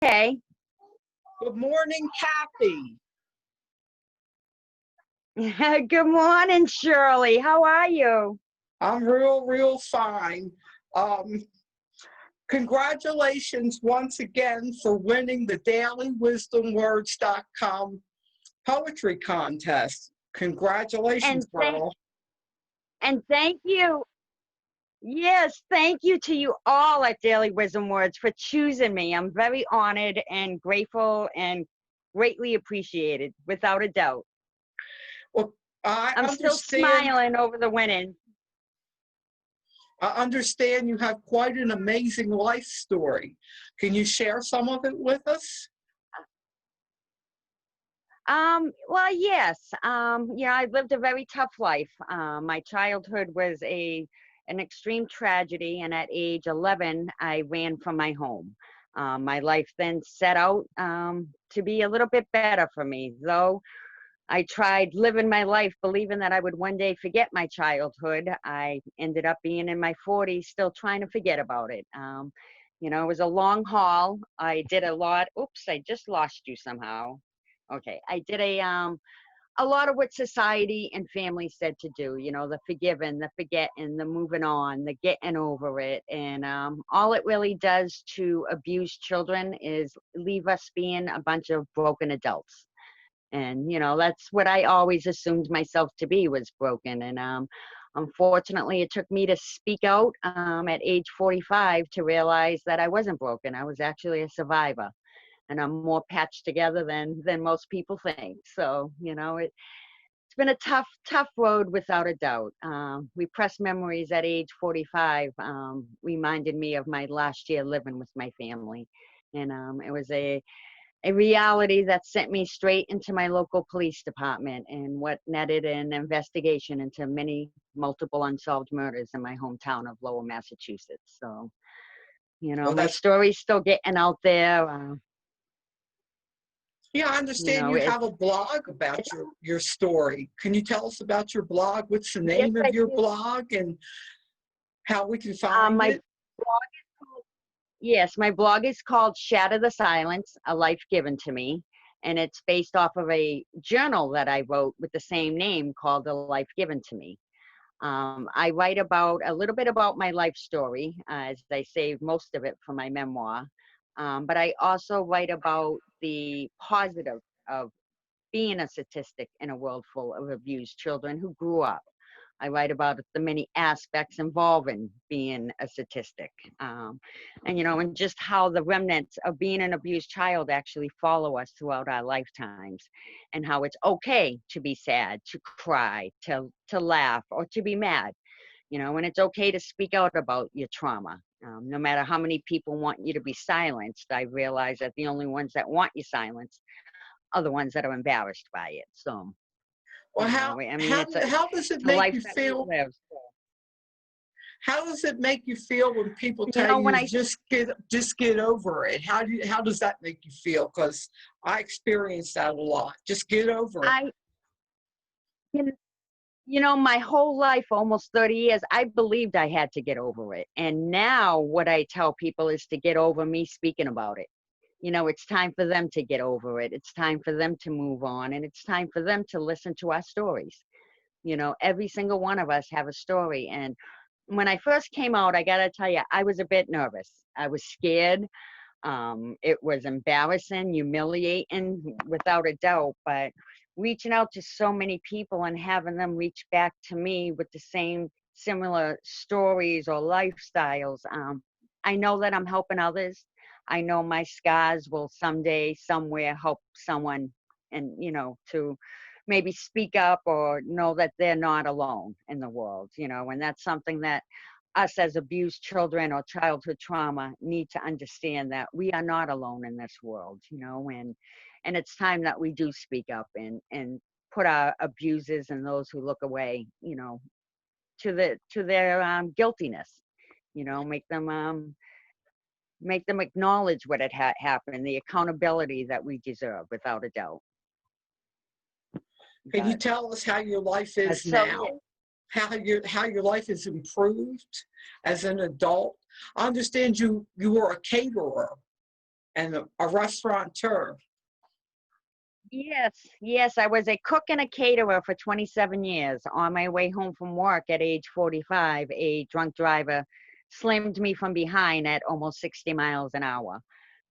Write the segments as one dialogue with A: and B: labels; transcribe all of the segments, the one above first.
A: Okay.
B: Good morning, Cathy.
A: Good morning, Shirley. How are you?
B: I'm real fine. Um, Congratulations once again for winning the DailyWisdomWords.com poetry contest. Congratulations,
A: And
B: girl.
A: thank you. Yes, thank you to you all at Daily Wisdom Words for choosing me. I'm very honored and grateful and greatly appreciated, without a doubt.
B: Well, I
A: I'm still
B: understand.
A: smiling over the winning.
B: I understand you have quite an amazing life story. Can you share some of it with us?
A: Well, yes. I lived a very tough life. My childhood was an extreme tragedy, and at age 11, I ran from my home. My life then set out to be a little bit better for me, though I tried living my life believing that I would one day forget my childhood. I ended up being in my 40s, still trying to forget about it. It was a long haul. I did a lot. Oops, I just lost you somehow. Okay, I did a lot of what society and family said to do, the forgiving, the forgetting, the moving on, the getting over it. And all it really does to abuse children is leave us being a bunch of broken adults. And, that's what I always assumed myself to be, was broken. And unfortunately, it took me to speak out at age 45 to realize that I wasn't broken. I was actually a survivor, and I'm more patched together than most people think. So, it's been a tough road, without a doubt. Repressed memories at age 45 reminded me of my last year living with my family. And it was a reality that sent me straight into my local police department, and what netted an investigation into many multiple unsolved murders in my hometown of Lowell, Massachusetts. So,
B: Well,
A: my
B: that's
A: story's still getting out there.
B: Yeah, I understand you
A: It's
B: have a blog about your story. Can you tell us about your blog? What's the
A: yes,
B: name of
A: I
B: your
A: do.
B: blog and how we can find
A: My
B: it?
A: blog Yes, my blog is called Shatter the Silence, A Life Given to Me. And it's based off of a journal that I wrote with the same name, called A Life Given to Me. I write about a little bit about my life story, as I save most of it for my memoir. But I also write about the positive of being a statistic in a world full of abused children who grew up. I write about the many aspects involving being a statistic, and just how the remnants of being an abused child actually follow us throughout our lifetimes, and how it's okay to be sad, to cry, to laugh, or to be mad. And it's okay to speak out about your trauma. No matter how many people want you to be silenced, I realize that the only ones that want you silenced are the ones that are embarrassed by it. So,
B: Well,
A: I mean,
B: how does it
A: it's a
B: make
A: life
B: you
A: that we
B: feel?
A: live.
B: How does it make you feel when people tell
A: When
B: you
A: I
B: just get over it? How does that make you feel? Because I experience that a lot. Just get over it.
A: I you my whole life, almost 30 years, I believed I had to get over it. And now what I tell people is to get over me speaking about it. It's time for them to get over it. It's time for them to move on, and it's time for them to listen to our stories. Every single one of us have a story. And when I first came out, I got to tell you, I was a bit nervous. I was scared. It was embarrassing, humiliating, without a doubt, but reaching out to so many people and having them reach back to me with the same similar stories or lifestyles, I know that I'm helping others. I know my scars will someday, somewhere, help someone, and to maybe speak up or know that they're not alone in the world, and that's something that us as abused children or childhood trauma need to understand, that we are not alone in this world, and it's time that we do speak up and put our abusers and those who look away, to their guiltiness, make them acknowledge what had happened, the accountability that we deserve, without a doubt.
B: Can you
A: But
B: tell us how your life is
A: so
B: now?
A: yeah.
B: How your life has improved as an adult? I understand you were a caterer. and a restaurateur.
A: Yes, yes, I was a cook and a caterer for 27 years. On my way home from work at age 45, a drunk driver slammed me from behind at almost 60 miles an hour.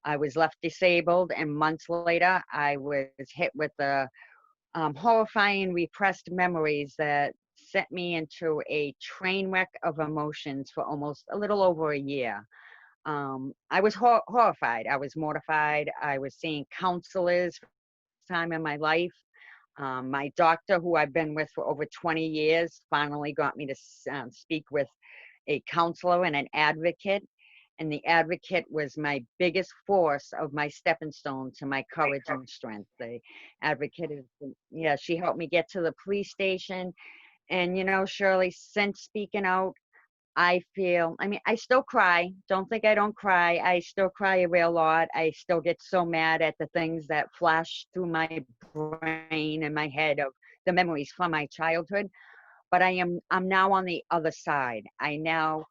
A: I was left disabled, and months later, I was hit with the horrifying repressed memories that sent me into a train wreck of emotions for almost a little over a year. I was horrified. I was mortified. I was seeing counselors for the first time in my life. My doctor, who I've been with for over 20 years, finally got me to speak with a counselor and an advocate. And the advocate was my biggest force of my stepping stone to my courage and strength. The advocate is, yeah, she helped me get to the police station. And, you know, Shirley, since speaking out, I feel, I mean, I still cry. Don't think I don't cry. I still cry a real lot. I still get so mad at the things that flash through my brain and my head of the memories from my childhood. But I'm now on the other side. I now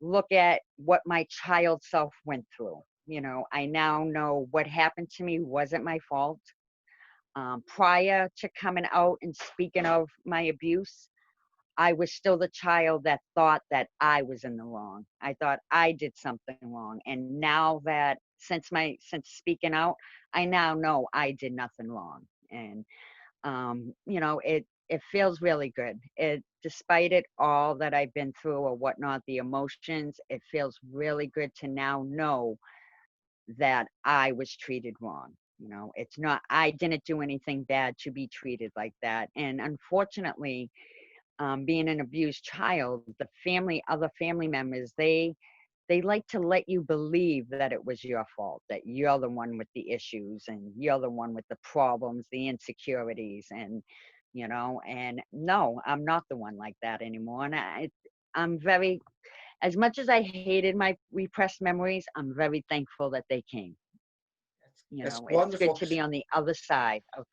A: look at what my child self went through. You know, I now know what happened to me wasn't my fault. Prior to coming out and speaking of my abuse, I was still the child that thought that I was in the wrong. I thought I did something wrong. And now that since speaking out, I now know I did nothing wrong. And you know, it feels really good. It despite it all that I've been through or whatnot, the emotions, it feels really good to now know that I was treated wrong. You know, it's not I didn't do anything bad to be treated like that. And unfortunately, being an abused child, the other family members, they like to let you believe that it was your fault, that you're the one with the issues and you're the one with the problems, the insecurities, and you know, and no, I'm not the one like that anymore. And I'm very, as much as I hated my repressed memories, I'm very thankful that they came. You
B: That's
A: know, it's good
B: wonderful.
A: to be on the other side of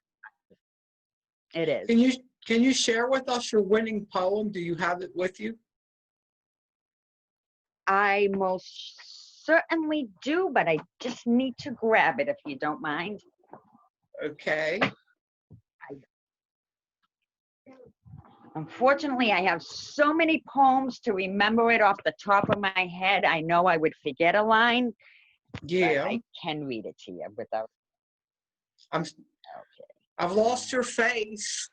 A: it is.
B: Can you can you share with us your winning poem? Do you have it with you?
A: I most certainly do, but I just need to grab it if you don't mind.
B: Okay.
A: Unfortunately, I have so many poems to remember it off the top of my head. I know I would forget a line, but
B: Yeah.
A: I can read it to you without.
B: I'm
A: Okay.
B: I've lost your face.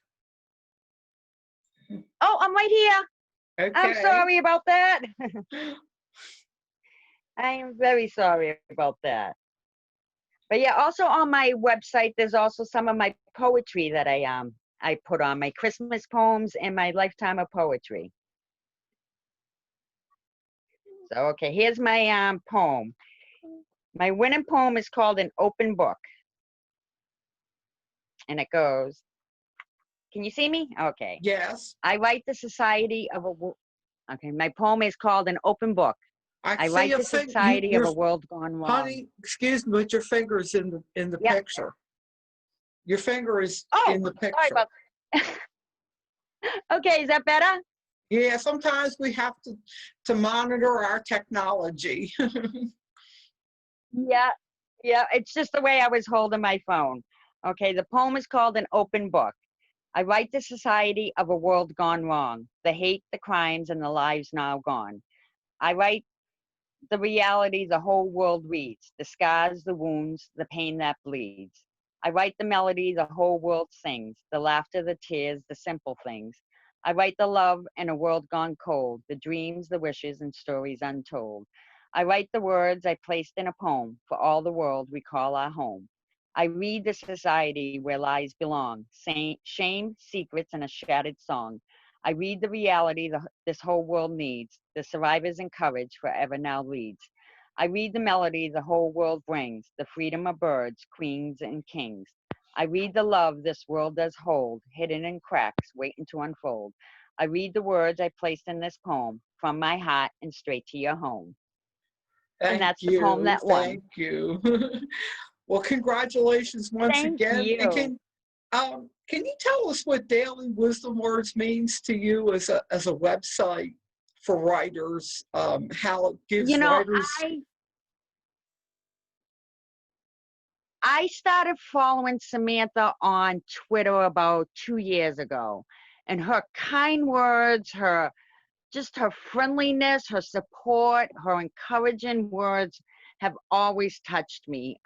A: Oh, I'm right here. I'm
B: Okay.
A: sorry about that. I am very sorry about that. But yeah, also on my website, there's also some of my poetry that I put on my Christmas poems and my lifetime of poetry. So okay, here's my poem. My winning poem is called An Open Book. And it goes, can you see me? Okay.
B: Yes.
A: I write the society of a okay, my poem is called An Open Book.
B: I
A: I
B: see
A: write
B: a
A: the
B: thing.
A: society of
B: Your
A: a world gone wrong.
B: honey, excuse me, but your finger's in the
A: Yep.
B: picture. Your finger is
A: Oh,
B: in the
A: sorry
B: picture.
A: about okay, is that better?
B: Yeah, sometimes we have to monitor our technology.
A: Yeah. Yeah, it's just the way I was holding my phone. Okay, the poem is called An Open Book. I write the society of a world gone wrong, the hate, the crimes, and the lives now gone. I write the reality the whole world reads, the scars, the wounds, the pain that bleeds. I write the melody the whole world sings, the laughter, the tears, the simple things. I write the love in a world gone cold, the dreams, the wishes, and stories untold. I write the words I placed in a poem for all the world we call our home. I read the society where lies belong, shame, secrets, and a shattered song. I read the reality this whole world needs, the survivors and courage forever now leads. I read the melody the whole world brings, the freedom of birds, queens, and kings. I read the love this world does hold, hidden in cracks, waiting to unfold. I read the words I placed in this poem, from my heart and straight to your home. And
B: Thank
A: that's the poem
B: you.
A: that won.
B: Thank you. Well, congratulations once
A: Thank
B: again. And
A: you.
B: can you tell us what Daily Wisdom Words means to you as a website for writers? How it
A: You
B: gives
A: know,
B: writers.
A: I started following Samantha on Twitter about 2 years ago, and her kind words, just her friendliness, her support, her encouraging words have always touched me.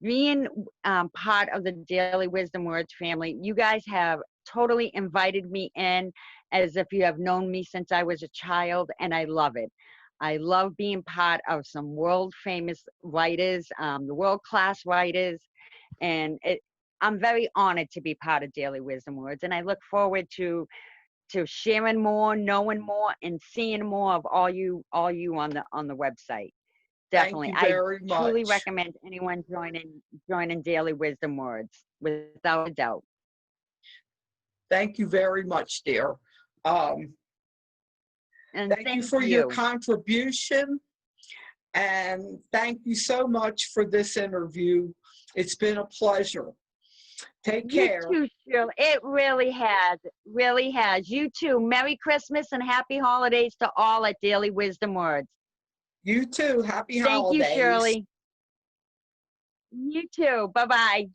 A: Being part of the Daily Wisdom Words family, you guys have totally invited me in as if you have known me since I was a child, and I love it. I love being part of some world famous writers, the world class writers, and I'm very honored to be part of Daily Wisdom Words, and I look forward to sharing more, knowing more, and seeing more of all you on the website.
B: Thank
A: Definitely,
B: you
A: I
B: very
A: truly
B: much.
A: recommend anyone joining Daily Wisdom Words without a doubt.
B: Thank you very much, dear. Um,
A: And
B: Thank you
A: thank
B: for your
A: you.
B: contribution, and thank you so much for this interview. It's been a pleasure. Take
A: You
B: care.
A: too, Shirley. It really has. Really has. You too. Merry Christmas and happy holidays to all at Daily Wisdom Words.
B: You too. Happy
A: Thank you,
B: holidays.
A: Shirley. You too. Bye-bye.